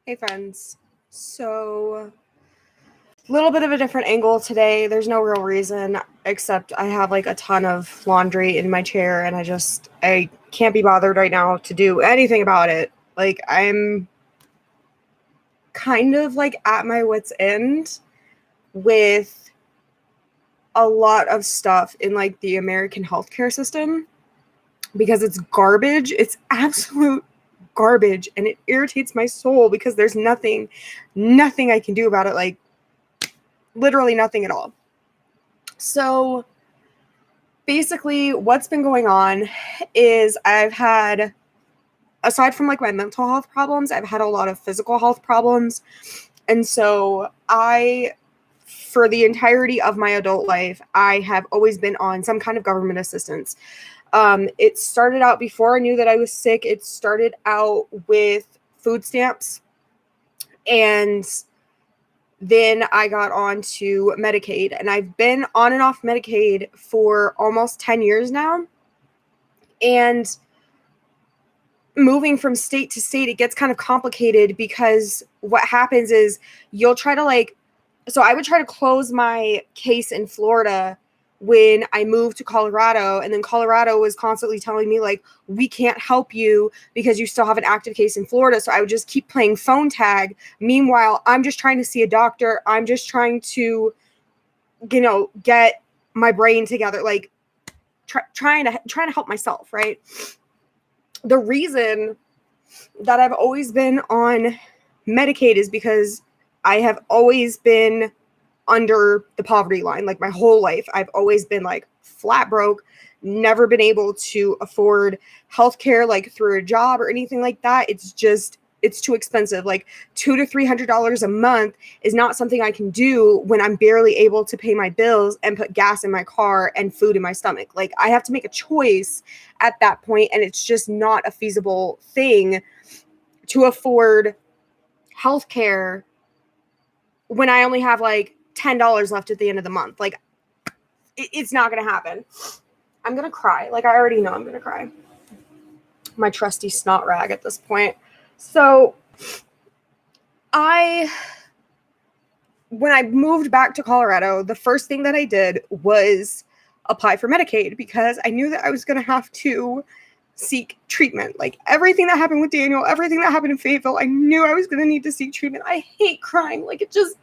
Hey friends. So, a little bit of a different angle today. There's no real reason except I have like a ton of laundry in my chair and I can't be bothered right now to do anything about it. Like I'm kind of like at my wit's end with a lot of stuff in like the American healthcare system because it's garbage. It's absolute garbage and it irritates my soul because there's nothing I can do about it. Like literally nothing at all. So basically what's been going on is I've had, aside from like my mental health problems, I've had a lot of physical health problems. And so for the entirety of my adult life, I have always been on some kind of government assistance. It started out before I knew that I was sick. It started out with food stamps, and then I got on to Medicaid, and I've been on and off Medicaid for almost 10 years now. And moving from state to state, it gets kind of complicated because what happens is so I would try to close my case in Florida when I moved to Colorado, and then Colorado was constantly telling me like, we can't help you because you still have an active case in Florida. So I would just keep playing phone tag. Meanwhile, I'm just trying to see a doctor. I'm just trying to, get my brain together, like trying to help myself, right? The reason that I've always been on Medicaid is because I have always been under the poverty line. Like my whole life, I've always been like flat broke, never been able to afford healthcare like through a job or anything like that. It's too expensive. Like $200 to $300 a month is not something I can do when I'm barely able to pay my bills and put gas in my car and food in my stomach. Like I have to make a choice at that point, and it's just not a feasible thing to afford healthcare when I only have like $10 left at the end of the month. Like it's not going to happen. I'm going to cry. Like I already know I'm going to cry. My trusty snot rag at this point. So when I moved back to Colorado, the first thing that I did was apply for Medicaid because I knew that I was going to have to seek treatment. Like everything that happened with Daniel, everything that happened in Fayetteville, I knew I was going to need to seek treatment. I hate crying. Like it just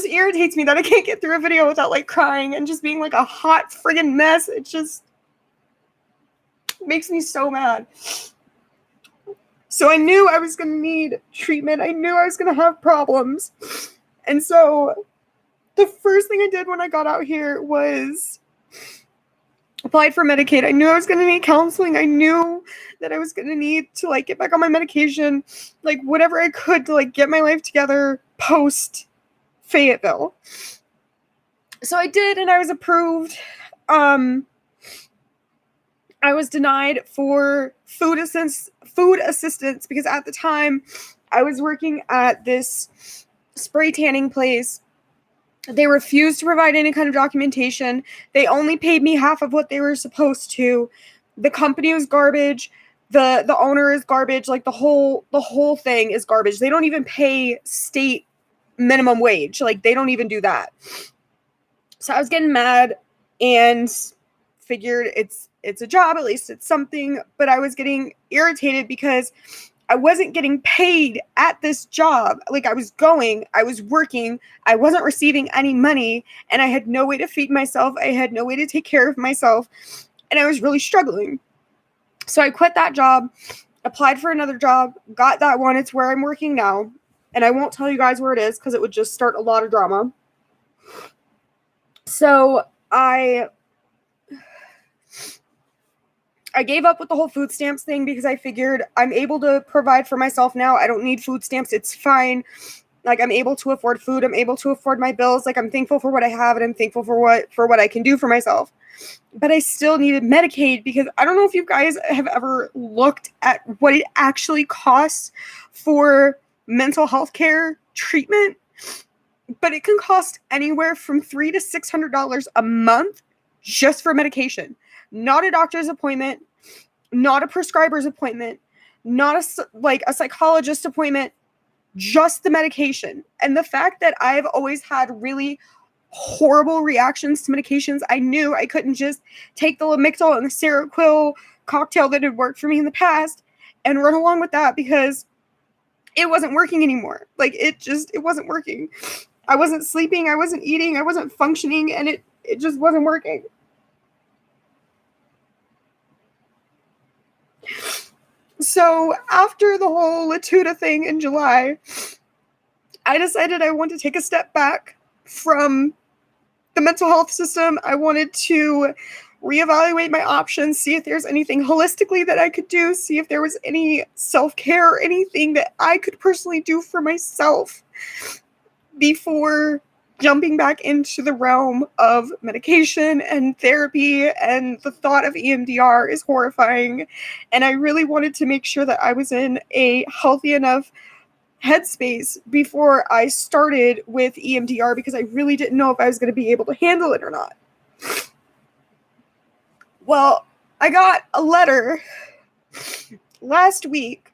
irritates me that I can't get through a video without like crying and just being like a hot friggin' mess. It just makes me so mad. So I knew I was going to need treatment. I knew I was going to have problems. And so the first thing I did when I got out here was applied for Medicaid. I knew I was going to need counseling. I knew that I was going to need to like get back on my medication, like whatever I could to like get my life together post Fayetteville. So I did, and I was approved. I was denied for food assistance because at the time I was working at this spray tanning place. They refused to provide any kind of documentation. They only paid me half of what they were supposed to. The company was garbage. The owner is garbage. Like the whole thing is garbage. They don't even pay state minimum wage. Like they don't even do that. So I was getting mad and figured it's a job, at least it's something, but I was getting irritated because I wasn't getting paid at this job. Like I was working, I wasn't receiving any money, and I had no way to feed myself. I had no way to take care of myself, and I was really struggling. So I quit that job, applied for another job, got that one. It's where I'm working now, and I won't tell you guys where it is because it would just start a lot of drama. So I gave up with the whole food stamps thing because I figured I'm able to provide for myself now. I don't need food stamps. It's fine. Like I'm able to afford food. I'm able to afford my bills. Like I'm thankful for what I have, and I'm thankful for what I can do for myself. But I still needed Medicaid because I don't know if you guys have ever looked at what it actually costs for mental health care treatment, but it can cost anywhere from $300 to $600 a month just for medication. Not a doctor's appointment, not a prescriber's appointment, not a psychologist appointment, just the medication. And the fact that I've always had really horrible reactions to medications, I knew I couldn't just take the Lamictal and the Seroquel cocktail that had worked for me in the past and run along with that, because it wasn't working anymore. Like, it wasn't working. I wasn't sleeping, I wasn't eating, I wasn't functioning, and it just wasn't working. So after the whole Latuda thing in July, I decided I wanted to take a step back from the mental health system. I wanted to reevaluate my options, see if there's anything holistically that I could do, see if there was any self-care or anything that I could personally do for myself before jumping back into the realm of medication and therapy. And the thought of EMDR is horrifying. And I really wanted to make sure that I was in a healthy enough headspace before I started with EMDR, because I really didn't know if I was going to be able to handle it or not. Well, I got a letter last week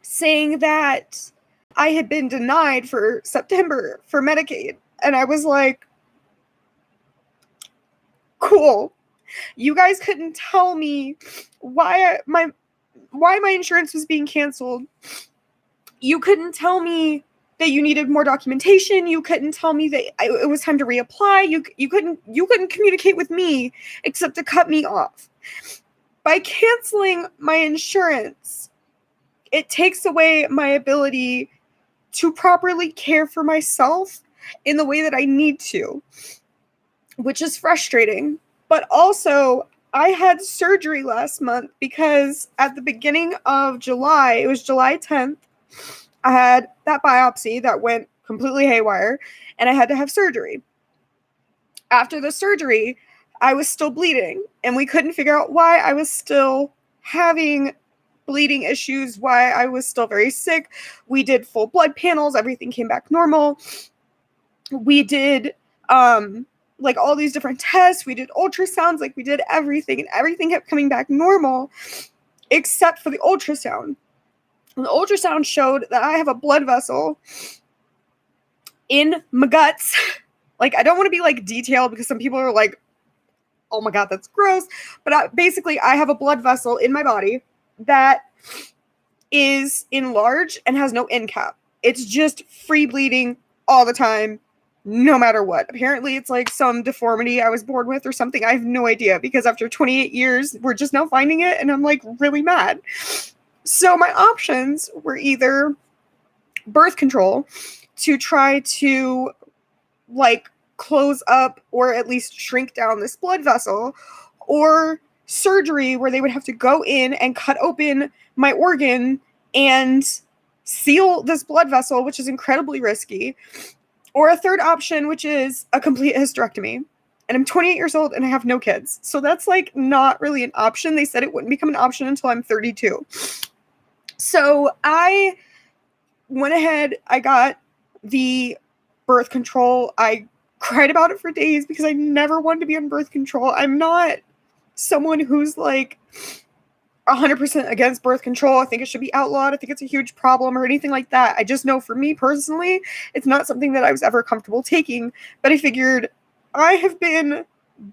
saying that I had been denied for September for Medicaid. And I was like, cool. You guys couldn't tell me why my insurance was being canceled. You couldn't tell me that you needed more documentation. You couldn't tell me that it was time to reapply. You couldn't communicate with me except to cut me off. By canceling my insurance, it takes away my ability to properly care for myself in the way that I need to, which is frustrating. But also, I had surgery last month because at the beginning of July, it was July 10th, I had that biopsy that went completely haywire, and I had to have surgery. After the surgery, I was still bleeding, and we couldn't figure out why I was still having bleeding issues, why I was still very sick. We did full blood panels, everything came back normal. We did like all these different tests, we did ultrasounds, like we did everything, and everything kept coming back normal except for the ultrasound. And the ultrasound showed that I have a blood vessel in my guts. Like, I don't want to be like detailed because some people are like, oh my God, that's gross. But basically, I have a blood vessel in my body that is enlarged and has no end cap. It's just free bleeding all the time, no matter what. Apparently, it's like some deformity I was born with or something. I have no idea, because after 28 years, we're just now finding it, and I'm like really mad. So my options were either birth control to try to like close up or at least shrink down this blood vessel, or surgery where they would have to go in and cut open my organ and seal this blood vessel, which is incredibly risky, or a third option, which is a complete hysterectomy. And I'm 28 years old and I have no kids. So that's like not really an option. They said it wouldn't become an option until I'm 32. So I went ahead, I got the birth control. I cried about it for days because I never wanted to be on birth control. I'm not someone who's like 100% against birth control. I think it should be outlawed. I think it's a huge problem or anything like that. I just know for me personally, it's not something that I was ever comfortable taking. But I figured I have been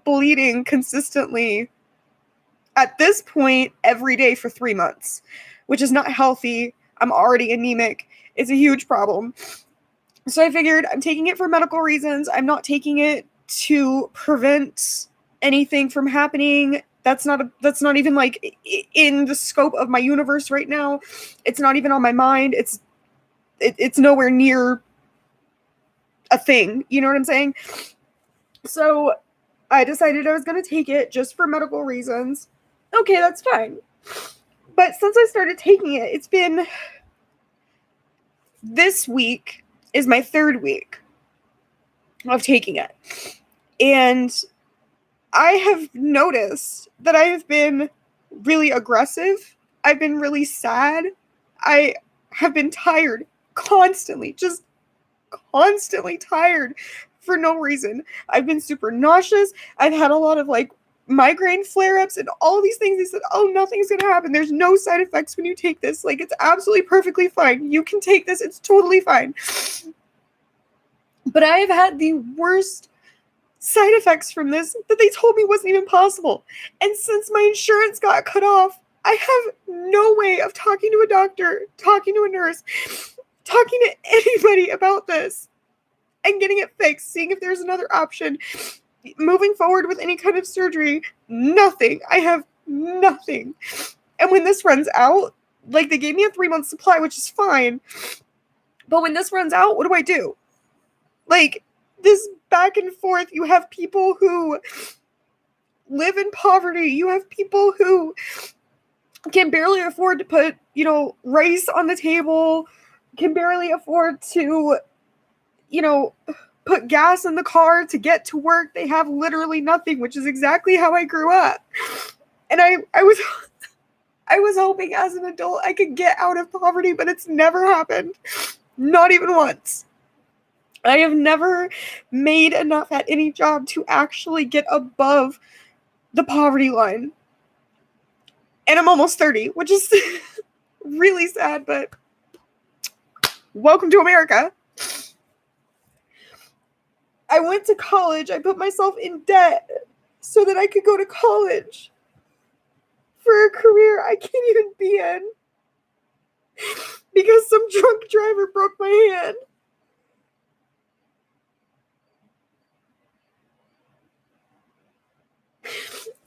bleeding consistently at this point every day for 3 months, which is not healthy. I'm already anemic. It's a huge problem. So I figured I'm taking it for medical reasons. I'm not taking it to prevent anything from happening. That's not even like in the scope of my universe right now. It's not even on my mind. It's nowhere near a thing. You know what I'm saying? So I decided I was going to take it just for medical reasons. Okay, that's fine. But since I started taking it, it's been, this week is my 3rd week of taking it. And I have noticed that I have been really aggressive. I've been really sad. I have been tired constantly, just constantly tired for no reason. I've been super nauseous. I've had a lot of like migraine flare-ups and all these things. They said, oh, nothing's gonna happen. There's no side effects when you take this. Like, it's absolutely perfectly fine. You can take this. It's totally fine. But I have had the worst side effects from this that they told me wasn't even possible. And since my insurance got cut off, I have no way of talking to a doctor, talking to a nurse, talking to anybody about this and getting it fixed, seeing if there's another option, moving forward with any kind of surgery. Nothing. I have nothing. And when this runs out, like, they gave me a 3-month supply, which is fine. But when this runs out, what do I do? Like, this back and forth, you have people who live in poverty. You have people who can barely afford to put, rice on the table, can barely afford to, put gas in the car to get to work. They have literally nothing, which is exactly how I grew up. And I was hoping as an adult I could get out of poverty, but it's never happened. Not even once. I have never made enough at any job to actually get above the poverty line. And I'm almost 30, which is really sad, but welcome to America. I went to college. I put myself in debt so that I could go to college for a career I can't even be in because some drunk driver broke my hand.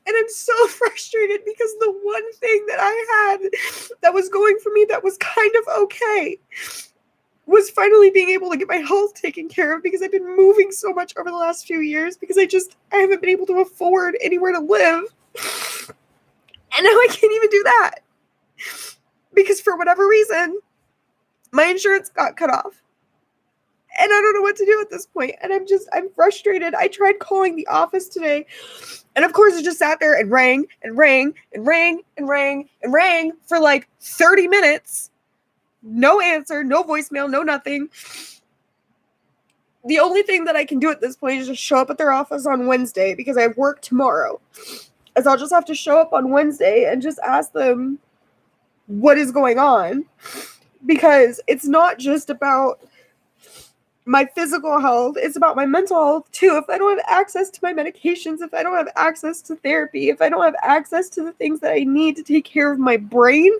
And I'm so frustrated because the one thing that I had that was going for me that was kind of okay was finally being able to get my health taken care of, because I've been moving so much over the last few years because I haven't been able to afford anywhere to live. And now I can't even do that because for whatever reason, my insurance got cut off. And I don't know what to do at this point. And I'm frustrated. I tried calling the office today. And of course, it just sat there and rang and rang and rang and rang and rang for like 30 minutes. No answer, no voicemail, no nothing. The only thing that I can do at this point is just show up at their office on Wednesday because I work tomorrow. As I'll just have to show up on Wednesday and just ask them what is going on. Because it's not just about my physical health, it's about my mental health too. If I don't have access to my medications, if I don't have access to therapy, if I don't have access to the things that I need to take care of my brain,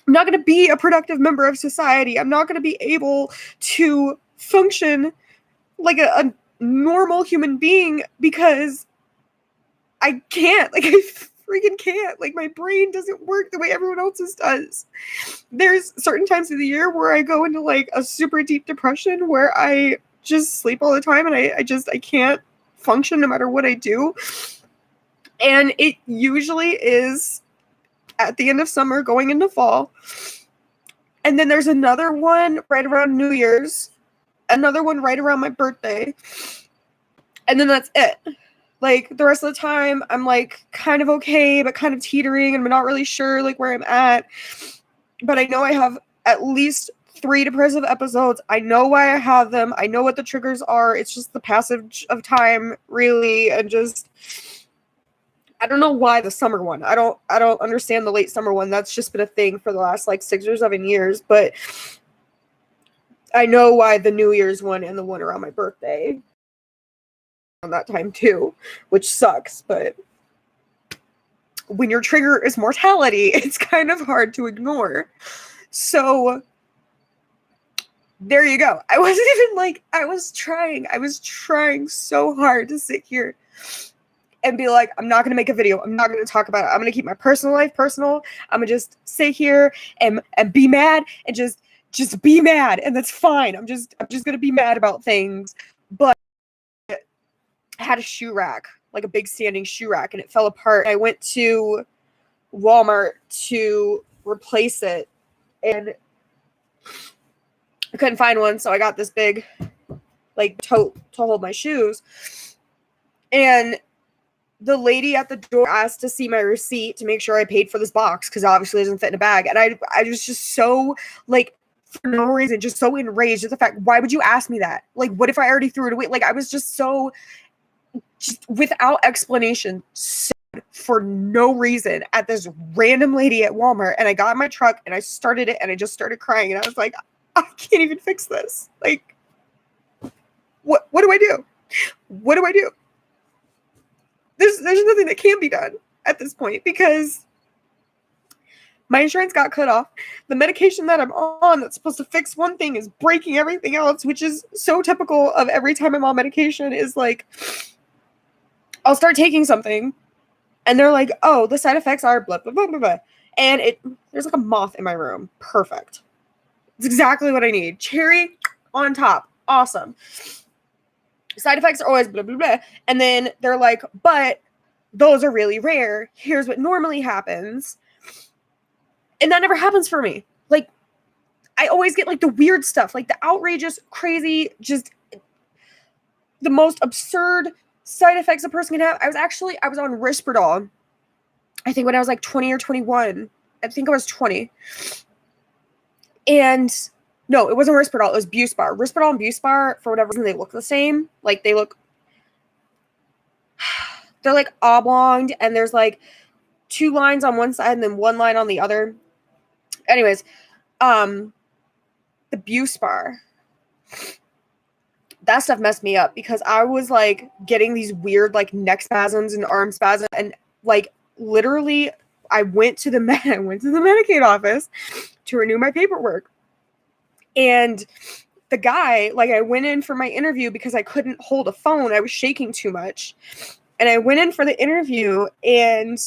I'm not going to be a productive member of society. I'm not going to be able to function like a normal human being because I can't. Like, I freaking can't. Like, my brain doesn't work the way everyone else's does. There's certain times of the year where I go into like a super deep depression where I just sleep all the time and I can't function no matter what I do. And it usually is at the end of summer going into fall. And then there's another one right around New Year's, another one right around my birthday. And then that's it. Like, the rest of the time, I'm like kind of okay, but kind of teetering, and I'm not really sure like where I'm at. But I know I have at least 3 depressive episodes. I know why I have them. I know what the triggers are. It's just the passage of time, really, and just I don't know why the summer one. I don't understand the late summer one. That's just been a thing for the last like 6 or 7 years, but I know why the New Year's one and the one around my birthday around that time too, which sucks, but when your trigger is mortality, it's kind of hard to ignore. So there you go. I wasn't even like, I was trying so hard to sit here and be like, I'm not going to make a video. I'm not going to talk about it. I'm going to keep my personal life personal. I'm going to just sit here and be mad and just be mad. And that's fine. I'm just going to be mad about things. But I had a shoe rack, like a big standing shoe rack, and it fell apart. I went to Walmart to replace it and I couldn't find one. So I got this big like tote to hold my shoes. And the lady at the door asked to see my receipt to make sure I paid for this box because obviously it doesn't fit in a bag. And I was just so, like, for no reason, just so enraged at the fact, why would you ask me that? Like, what if I already threw it away? Like, I was just so just without explanation, sad for no reason at this random lady at Walmart. And I got in my truck and I started it and I just started crying. And I was like, I can't even fix this. Like, what do I do? What do I do? There's nothing that can be done at this point because my insurance got cut off. The medication that I'm on that's supposed to fix one thing is breaking everything else, which is so typical of every time I'm on medication is like, I'll start taking something and they're like, oh, the side effects are blah, blah, blah, blah, blah. And there's like a moth in my room. Perfect. It's exactly what I need. Cherry on top. Awesome. Side effects are always blah, blah, blah. And then they're like, but those are really rare. Here's what normally happens. And that never happens for me. Like, I always get like the weird stuff, like the outrageous, crazy, just the most absurd side effects a person can have. I was on Risperdal, I think when I was like 20 or 21. I think I was 20. And no, it wasn't Risperdal. It was Buspar. Risperdal and Buspar, for whatever reason, they look the same. Like they're like oblonged and there's like 2 lines on one side and then 1 line on the other. Anyways, the Buspar, that stuff messed me up because I was like getting these weird like neck spasms and arm spasms and like literally I went to the Medicaid office to renew my paperwork. And the guy, like I went in for my interview because I couldn't hold a phone. I was shaking too much. And I went in for the interview and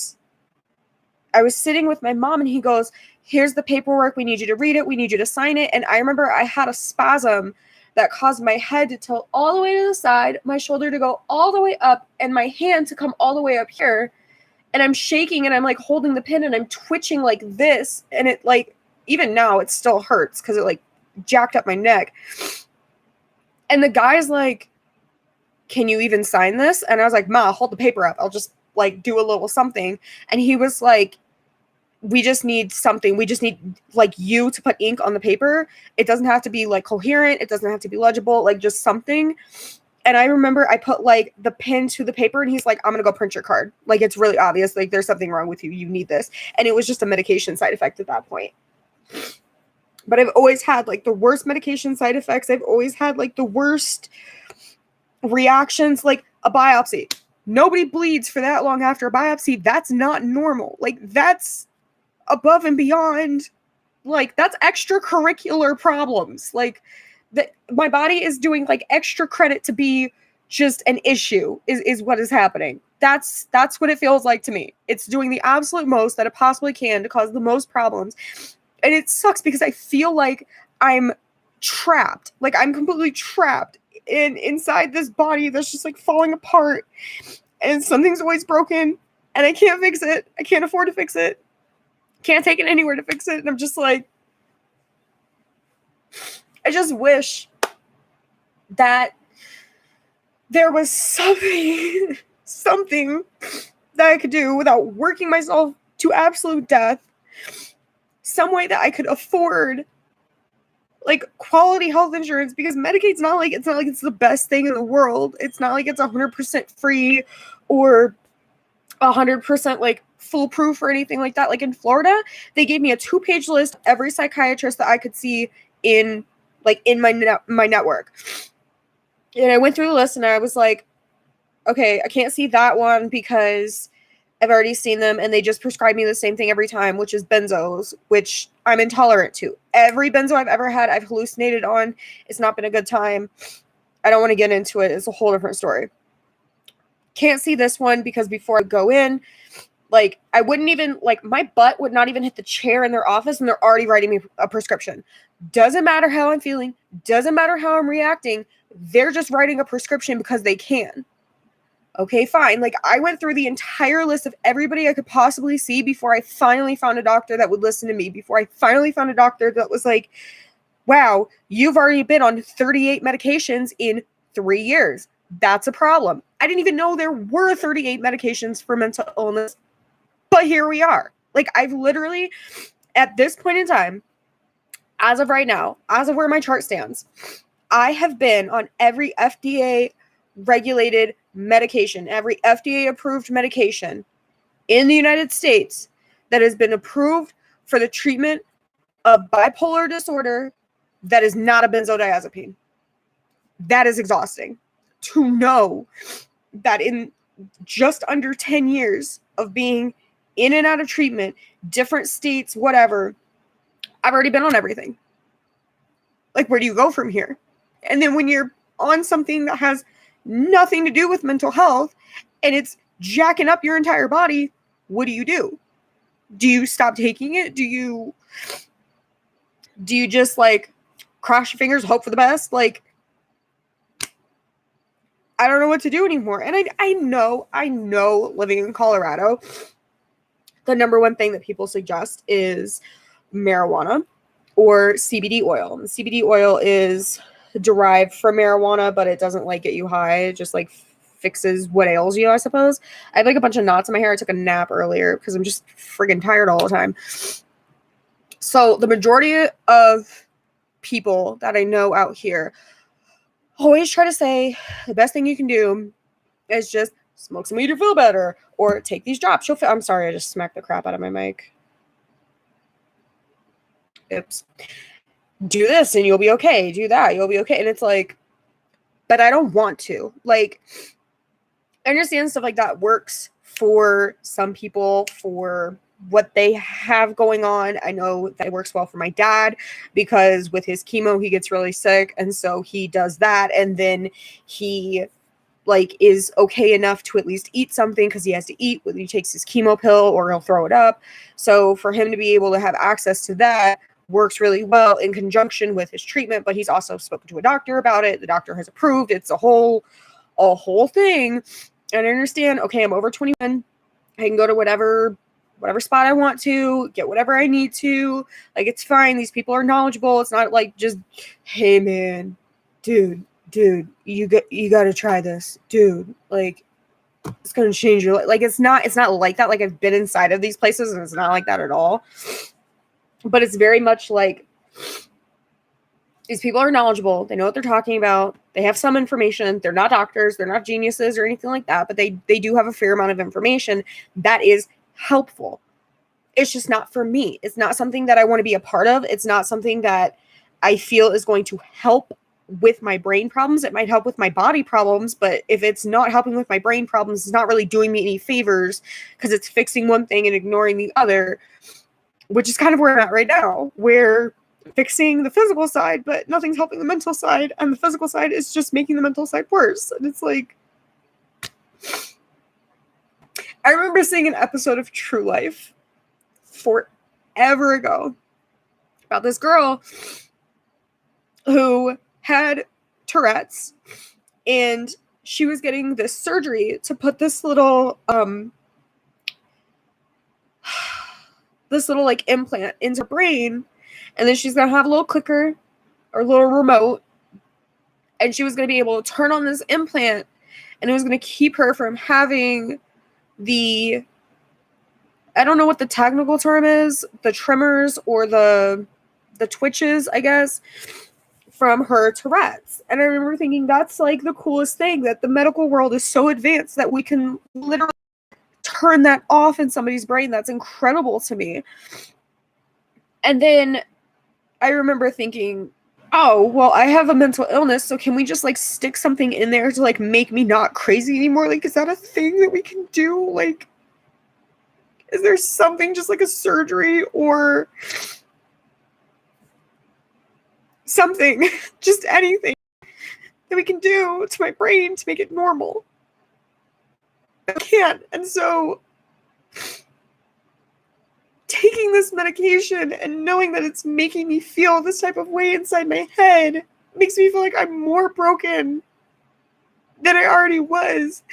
I was sitting with my mom and he goes, here's the paperwork. We need you to read it. We need you to sign it. And I remember I had a spasm that caused my head to tilt all the way to the side, my shoulder to go all the way up, and my hand to come all the way up here. And I'm shaking and I'm like holding the pin and I'm twitching like this. And it like, even now it still hurts because it like jacked up my neck. And the guy's like, can you even sign this? And I was like, Ma, hold the paper up. I'll just like do a little something. And he was like, we just need something. We just need like you to put ink on the paper. It doesn't have to be like coherent. It doesn't have to be legible, like just something. And I remember I put like the pen to the paper and he's like, I'm going to go print your card. Like, it's really obvious. Like there's something wrong with you. You need this. And it was just a medication side effect at that point. But I've always had like the worst medication side effects. I've always had like the worst reactions, like a biopsy. Nobody bleeds for that long after a biopsy. That's not normal. Like that's above and beyond. Like that's extracurricular problems. Like that my body is doing like extra credit to be just an issue is what is happening. That's what it feels like to me. It's doing the absolute most that it possibly can to cause the most problems. And it sucks because I feel like I'm trapped. Like I'm completely trapped inside this body that's just like falling apart. And something's always broken and I can't fix it. I can't afford to fix it. Can't take it anywhere to fix it. And I'm just like, I just wish that there was something that I could do without working myself to absolute death. Some way that I could afford like quality health insurance, because Medicaid's not like it's the best thing in the world. It's not like it's 100% free or 100% like foolproof or anything like that. Like in Florida, they gave me a 2-page list of every psychiatrist that I could see in my network. And I went through the list and I was like, okay, I can't see that one because I've already seen them and they just prescribe me the same thing every time, which is benzos, which I'm intolerant to. Every benzo I've ever had, I've hallucinated on. It's not been a good time. I don't want to get into it. It's a whole different story. Can't see this one because before I go in, like I wouldn't even, like my butt would not even hit the chair in their office and they're already writing me a prescription. Doesn't matter how I'm feeling. Doesn't matter how I'm reacting. They're just writing a prescription because they can. Okay, fine. Like I went through the entire list of everybody I could possibly see before I finally found a doctor that would listen to me, before I finally found a doctor that was like, wow, you've already been on 38 medications in 3 years. That's a problem. I didn't even know there were 38 medications for mental illness, but here we are. Like I've literally, at this point in time, as of right now, as of where my chart stands, I have been on every FDA regulated medication, every FDA approved medication in the United States that has been approved for the treatment of bipolar disorder that is not a benzodiazepine. That is exhausting to know that in just under 10 years of being in and out of treatment, different states, whatever, I've already been on everything. Like, where do you go from here? And then when you're on something that has nothing to do with mental health and it's jacking up your entire body, what do you do? Do you stop taking it? Do you just like cross your fingers, hope for the best? Like, I don't know what to do anymore. And I know living in Colorado, the number one thing that people suggest is marijuana or CBD oil. And CBD oil is derived from marijuana, but it doesn't like get you high. It just like fixes what ails you, I suppose. I have like a bunch of knots in my hair. I took a nap earlier because I'm just friggin' tired all the time. So the majority of people that I know out here always try to say the best thing you can do is just smoke some weed to feel better, or take these drops. I'm sorry, I just smacked the crap out of my mic. Oops. Do this and you'll be okay. Do that, you'll be okay. And it's like, but I don't want to. Like, I understand stuff like that works for some people for what they have going on. I know that it works well for my dad because with his chemo, he gets really sick. And so he does that. And then he like is okay enough to at least eat something because he has to eat when he takes his chemo pill or he'll throw it up. So for him to be able to have access to that works really well in conjunction with his treatment, but he's also spoken to a doctor about it. The doctor has approved. It's a whole thing. And I understand, okay, I'm over 21. I can go to whatever spot I want to, get whatever I need to. Like, it's fine. These people are knowledgeable. It's not like just, hey man, dude, you got to try this, dude. Like, it's going to change your life. Like, it's not like that. Like, I've been inside of these places and it's not like that at all. But it's very much like these people are knowledgeable. They know what they're talking about. They have some information. They're not doctors. They're not geniuses or anything like that. But they do have a fair amount of information that is helpful. It's just not for me. It's not something that I want to be a part of. It's not something that I feel is going to help with my brain problems. It might help with my body problems. But if it's not helping with my brain problems, it's not really doing me any favors because it's fixing one thing and ignoring the other, which is kind of where I'm at right now, where fixing the physical side, but nothing's helping the mental side. And the physical side is just making the mental side worse. And it's like, I remember seeing an episode of True Life forever ago about this girl who had Tourette's and she was getting this surgery to put this little like implant into her brain, and then she's gonna have a little clicker or a little remote, and she was gonna be able to turn on this implant, and it was gonna keep her from having the, I don't know what the technical term is, the tremors or the twitches, I guess, from her Tourette's. And I remember thinking that's like the coolest thing, that the medical world is so advanced that we can literally turn that off in somebody's brain. That's incredible to me. And then I remember thinking, oh, well, I have a mental illness, so can we just like stick something in there to like make me not crazy anymore? Like, is that a thing that we can do? Like, is there something, just like a surgery or something, just anything that we can do to my brain to make it normal? I can't. And so taking this medication and knowing that it's making me feel this type of way inside my head makes me feel like I'm more broken than I already was,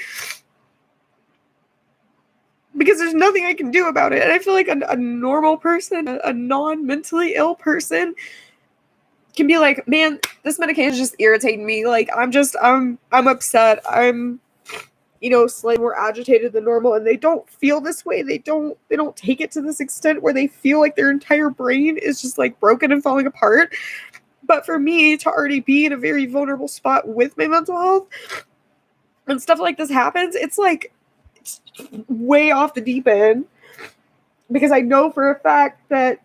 because there's nothing I can do about it. And I feel like a normal person, a non-mentally ill person can be like, man, this medication is just irritating me. Like, I'm upset. I'm, slightly more agitated than normal. And they don't feel this way. They don't take it to this extent where they feel like their entire brain is just like broken and falling apart. But for me to already be in a very vulnerable spot with my mental health, when stuff like this happens, it's like it's way off the deep end, because I know for a fact that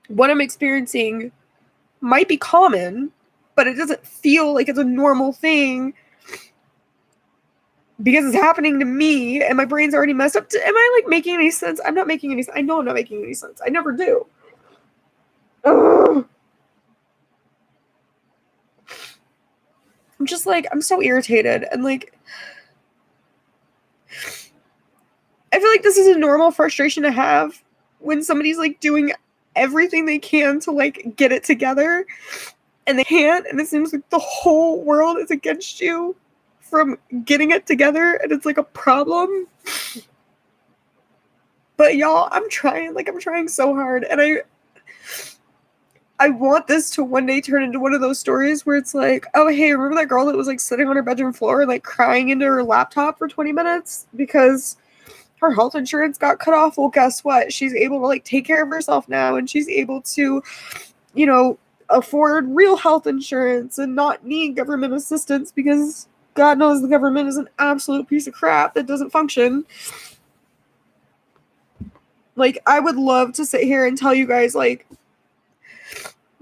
what I'm experiencing might be common, but it doesn't feel like it's a normal thing because it's happening to me and my brain's already messed up. Am I like making any sense? I'm not making any sense. I know I'm not making any sense. I never do. Ugh. I'm just like, I'm so irritated, and like, I feel like this is a normal frustration to have when somebody's like doing everything they can to like get it together and they can't, and it seems like the whole world is against you from getting it together, and it's like a problem. But y'all, I'm trying so hard, and I want this to one day turn into one of those stories where it's like, oh hey, remember that girl that was like sitting on her bedroom floor and like crying into her laptop for 20 minutes because her health insurance got cut off? Well, guess what? She's able to like take care of herself now, and she's able to, you know, afford real health insurance and not need government assistance, because God knows the government is an absolute piece of crap that doesn't function. Like, I would love to sit here and tell you guys, like,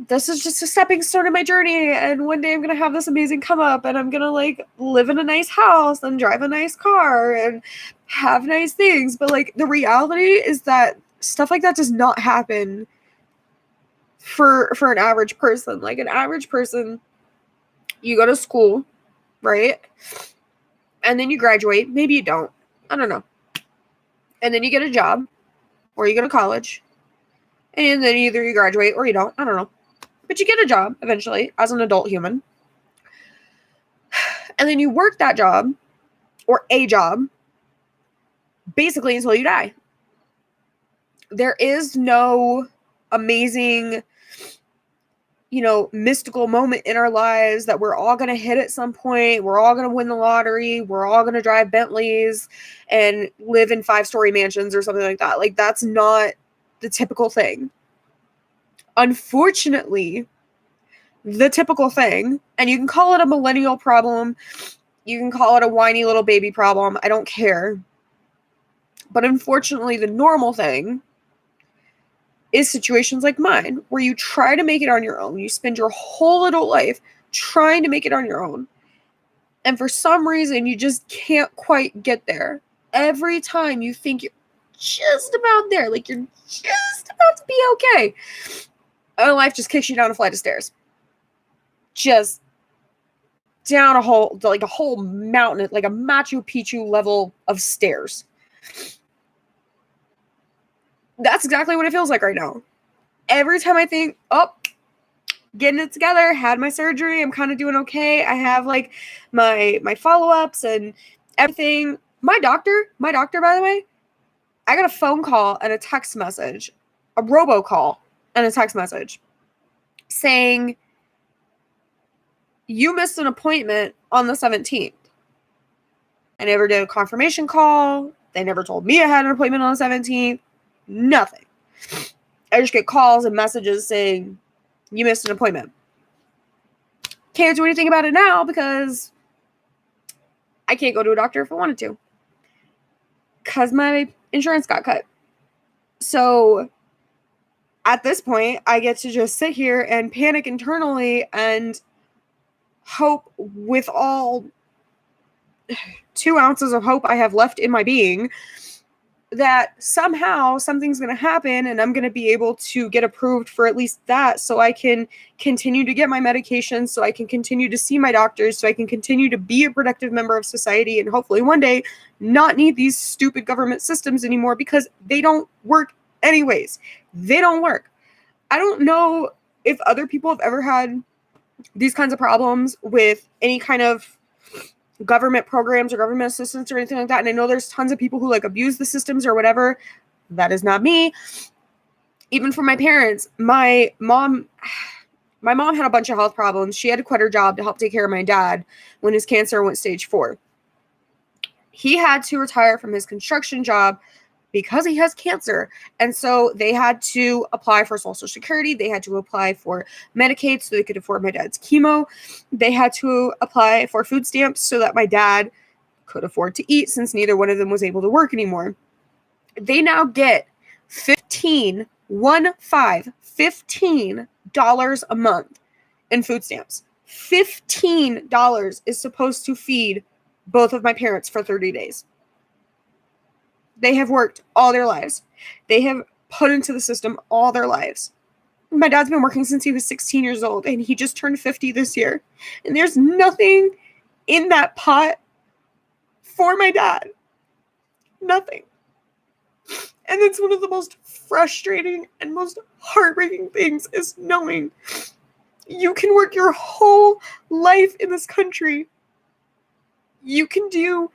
this is just a stepping stone in my journey, and one day I'm gonna have this amazing come up, and I'm gonna like live in a nice house and drive a nice car and have nice things. But like, the reality is that stuff like that does not happen for an average person. Like, an average person, you go to school, right? And then you graduate. Maybe you don't. I don't know. And then you get a job, or you go to college, and then either you graduate or you don't. I don't know. But you get a job eventually as an adult human. And then you work that job, or a job, basically until you die. There is no amazing, you know, mystical moment in our lives that we're all going to hit at some point. We're all going to win the lottery. We're all going to drive Bentleys and live in 5-story mansions or something like that. Like, that's not the typical thing. Unfortunately, the typical thing, and you can call it a millennial problem, you can call it a whiny little baby problem, I don't care. But unfortunately, the normal thing is situations like mine, where you try to make it on your own. You spend your whole adult life trying to make it on your own. And for some reason, you just can't quite get there. Every time you think you're just about there, like you're just about to be okay, life just kicks you down a flight of stairs. Just down a whole mountain, like a Machu Picchu level of stairs. That's exactly what it feels like right now. Every time I think, oh, getting it together, had my surgery, I'm kind of doing okay. I have like my follow-ups and everything. My doctor, by the way, I got a phone call and a text message, a robocall and a text message saying, you missed an appointment on the 17th. I never did a confirmation call. They never told me I had an appointment on the 17th. Nothing. I just get calls and messages saying, you missed an appointment. Can't do anything about it now because I can't go to a doctor if I wanted to, because my insurance got cut. So at this point, I get to just sit here and panic internally and hope with all 2 ounces of hope I have left in my being that somehow something's going to happen and I'm going to be able to get approved for at least that, so I can continue to get my medication, so I can continue to see my doctors, so I can continue to be a productive member of society, and hopefully one day not need these stupid government systems anymore, because they don't work anyways. They don't work. I don't know if other people have ever had these kinds of problems with any kind of government programs or government assistance or anything like that. And I know there's tons of people who like abuse the systems or whatever. That is not me. Even for my parents, my mom had a bunch of health problems. She had to quit her job to help take care of my dad when his cancer went stage 4. He had to retire from his construction job because he has cancer. And so they had to apply for Social Security. They had to apply for Medicaid so they could afford my dad's chemo. They had to apply for food stamps so that my dad could afford to eat, since neither one of them was able to work anymore. They now get $15 a month in food stamps. $15 is supposed to feed both of my parents for 30 days. They have worked all their lives. They have put into the system all their lives. My dad's been working since he was 16 years old, and he just turned 50 this year. And there's nothing in that pot for my dad. Nothing. And it's one of the most frustrating and most heartbreaking things, is knowing you can work your whole life in this country. You can do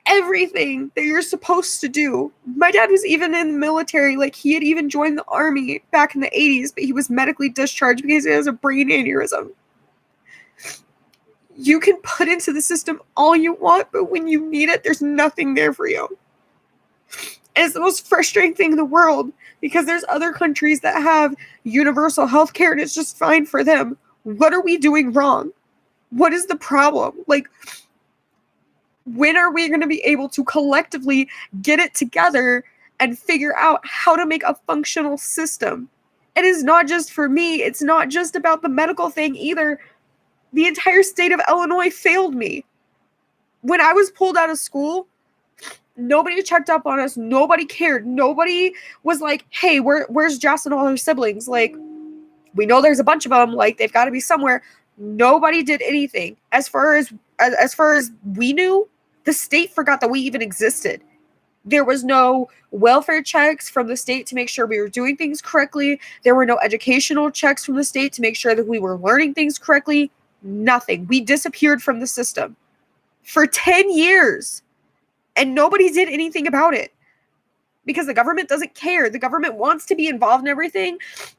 everything that you're supposed to do. My dad was even in the military. Like, he had even joined the army back in the 80s, but he was medically discharged because he has a brain aneurysm. You can put into the system all you want, but when you need it, there's nothing there for you. And it's the most frustrating thing in the world, because there's other countries that have universal health care and it's just fine for them. What are we doing wrong? What is the problem? Like, when are we going to be able to collectively get it together and figure out how to make a functional system? It is not just for me. It's not just about the medical thing either. The entire state of Illinois failed me. When I was pulled out of school, nobody checked up on us. Nobody cared. Nobody was like, hey, where's Jess and all her siblings? Like, we know there's a bunch of them. Like, they've got to be somewhere. Nobody did anything. As far as we knew, the state forgot that we even existed. There was no welfare checks from the state to make sure we were doing things correctly. There were no educational checks from the state to make sure that we were learning things correctly. Nothing. We disappeared from the system for 10 years. And nobody did anything about it, because the government doesn't care. The government wants to be involved in everything.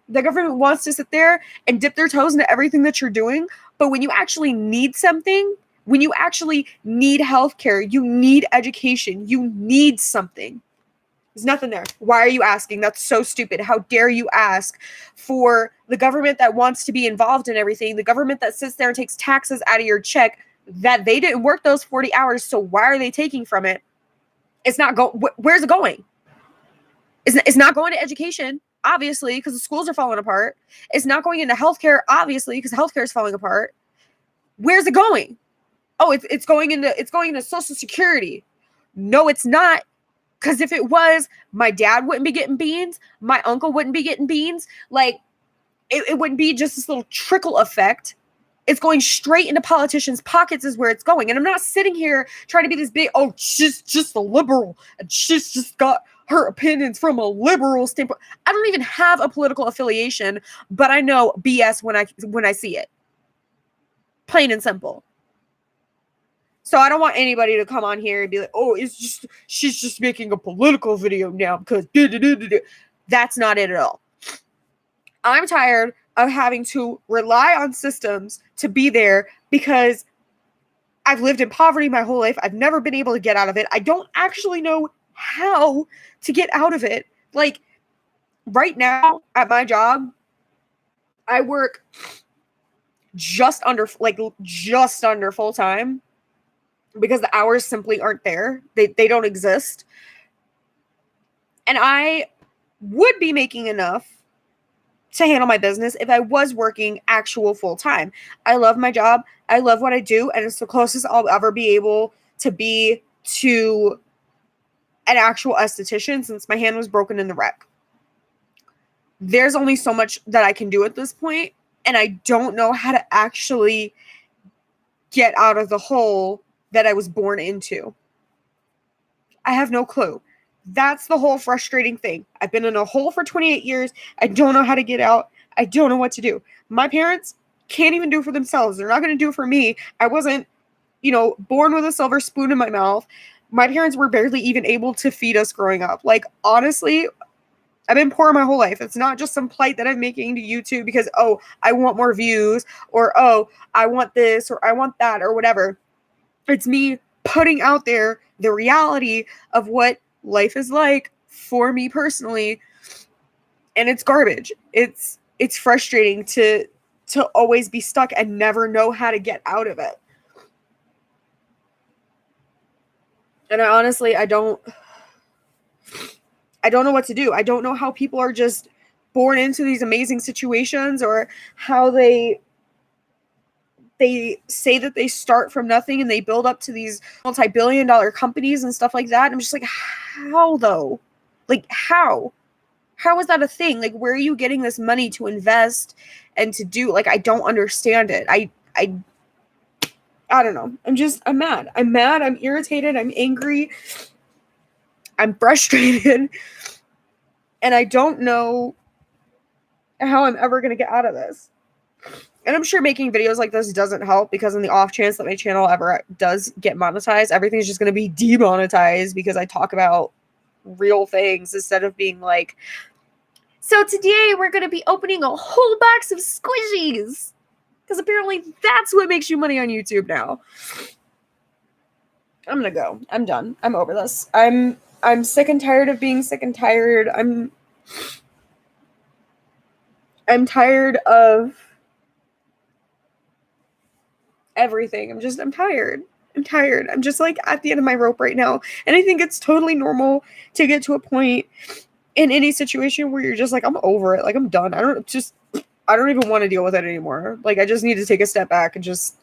The government wants to sit there and dip their toes into everything that you're doing. But when you actually need something, when you actually need healthcare, you need education, you need something, there's nothing there. Why are you asking? That's so stupid. How dare you ask for the government that wants to be involved in everything, the government that sits there and takes taxes out of your check, that they didn't work those 40 hours, so why are they taking from it? It's not where's it going? It's not going to education, obviously, because the schools are falling apart. It's not going into healthcare, obviously, because healthcare is falling apart. Where's it going? Oh, it's going into Social Security. No, it's not. Because if it was, my dad wouldn't be getting beans. My uncle wouldn't be getting beans. Like, it wouldn't be just this little trickle effect. It's going straight into politicians' pockets is where it's going. And I'm not sitting here trying to be this big, oh, she's just a liberal, and she's just got her opinions from a liberal standpoint. I don't even have a political affiliation, but I know BS when I see it. Plain and simple. So I don't want anybody to come on here and be like, oh, she's just making a political video now because that's not it at all. I'm tired of having to rely on systems to be there, because I've lived in poverty my whole life. I've never been able to get out of it. I don't actually know how to get out of it. Like, right now at my job, I work just under full time, because the hours simply aren't there. They don't exist. And I would be making enough to handle my business if I was working actual full time. I love my job. I love what I do. And it's the closest I'll ever be able to be to an actual esthetician, since my hand was broken in the wreck. There's only so much that I can do at this point, and I don't know how to actually get out of the hole that I was born into. I have no clue. That's the whole frustrating thing. I've been in a hole for 28 years. I don't know how to get out. I don't know what to do. My parents can't even do it for themselves. They're not going to do it for me. I wasn't, born with a silver spoon in my mouth. My parents were barely even able to feed us growing up. Like, honestly, I've been poor my whole life. It's not just some plight that I'm making to YouTube because, oh, I want more views, or, oh, I want this, or I want that, or whatever. It's me putting out there the reality of what life is like for me personally, and it's garbage. It's frustrating to always be stuck and never know how to get out of it. And I honestly, I don't know what to do. I don't know how people are just born into these amazing situations, or how they say that they start from nothing and they build up to these multi-billion-dollar companies and stuff like that. And I'm just like, how though? Like, how is that a thing? Like, where are you getting this money to invest and to do? Like, I don't understand it. I don't know. I'm mad. I'm irritated. I'm angry. I'm frustrated. And I don't know how I'm ever going to get out of this. And I'm sure making videos like this doesn't help, because in the off chance that my channel ever does get monetized, everything's just going to be demonetized because I talk about real things instead of being like, so today we're going to be opening a whole box of squishies. Because apparently that's what makes you money on YouTube now. I'm going to go. I'm done. I'm over this. I'm sick and tired of being sick and tired. I'm tired of everything. I'm tired. I'm just like at the end of my rope right now. And I think it's totally normal to get to a point in any situation where you're just like, I'm over it. Like, I'm done. I don't even want to deal with it anymore. Like, I just need to take a step back and just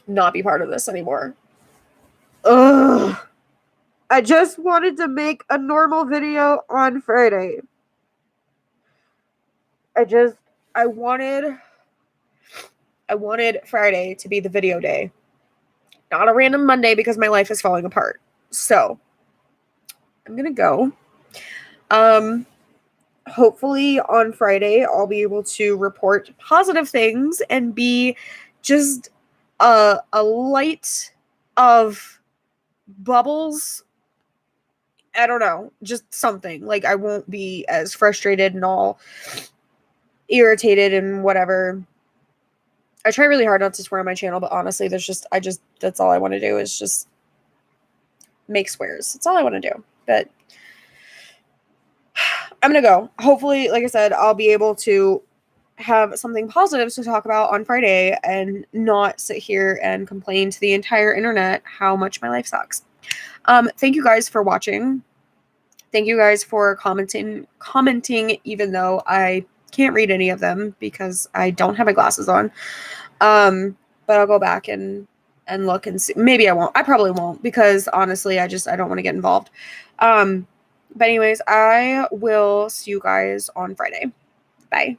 not be part of this anymore. Ugh. I just wanted to make a normal video on Friday. I wanted Friday to be the video day, not a random Monday, because my life is falling apart. So I'm going to go. Hopefully on Friday, I'll be able to report positive things and be just a light of bubbles. I don't know, just something. Like, I won't be as frustrated and all irritated and whatever. I try really hard not to swear on my channel, but honestly, that's all I want to do is just make swears. That's all I want to do. But I'm going to go. Hopefully, like I said, I'll be able to have something positive to talk about on Friday and not sit here and complain to the entire internet how much my life sucks. Thank you guys for watching. Thank you guys for commenting, even though I can't read any of them because I don't have my glasses on. But I'll go back and look and see. Maybe I won't. I probably won't, because honestly, I don't want to get involved. But anyways, I will see you guys on Friday. Bye.